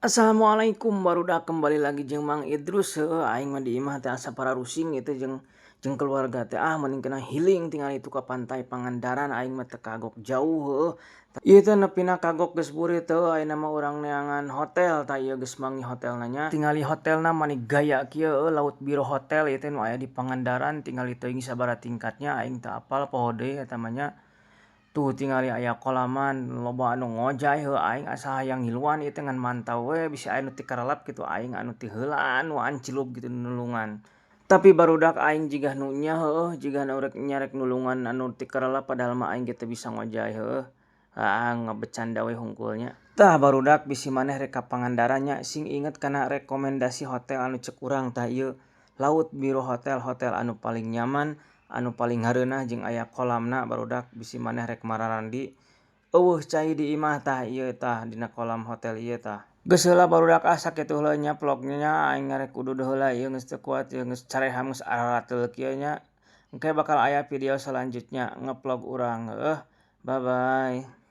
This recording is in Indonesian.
Assalamualaikum, barudak kembali lagi jeung Mang Idrus. Aing mah di imah teh asa pararusing itu jeung jeung keluarga teh mending kena healing tinggal itu ka pantai Pangandaran. Aing mah teu kagok jauh heueuh. Ieu teh nepina kagok geus burit teu ayeuna mah urang neangan hotel tah ieu geus mangi hotelna nya. Tingali hotelna mani gaya kieu Laut Biru Hotel ieu teh nu aya di Pangandaran, tingali teuing sabaraha tingkatnya aing teu apal poho deui eta mah nya. Tuh tingali aya kolaman loba anu ngojay aing asa hayang ngiluan ieu teh ngan mantau we bisi aya nu ti karelap kitu aing anu ti heula nu anciluk gitu nulungan. Tapi barudak aing jigah nu nya jigah nu rek nya rek nulungan anu ti karelap padahal mah aing ge teu bisa ngojay ngabecanda we hungkulnya. Tah barudak bisi maneh rek ka Pangandaran nya sing inget kana rekomendasi hotel anu ceuk urang tah ieu Laut Biru Hotel, hotel anu paling nyaman, anu paling hareunah jeung aya kolamna barudak bisi maneh rek mararandi eueuh cai di imah tah ieu tah dina kolam hotel ieu tah. Geus heula barudak sakitu heula nya vlognya nya aing rek udud heula ieu geus teu kuat ieu geus careham geus ararateuleuk ieu nya. Engke bakal aya video selanjutnya ngevlog urang. Bye bye.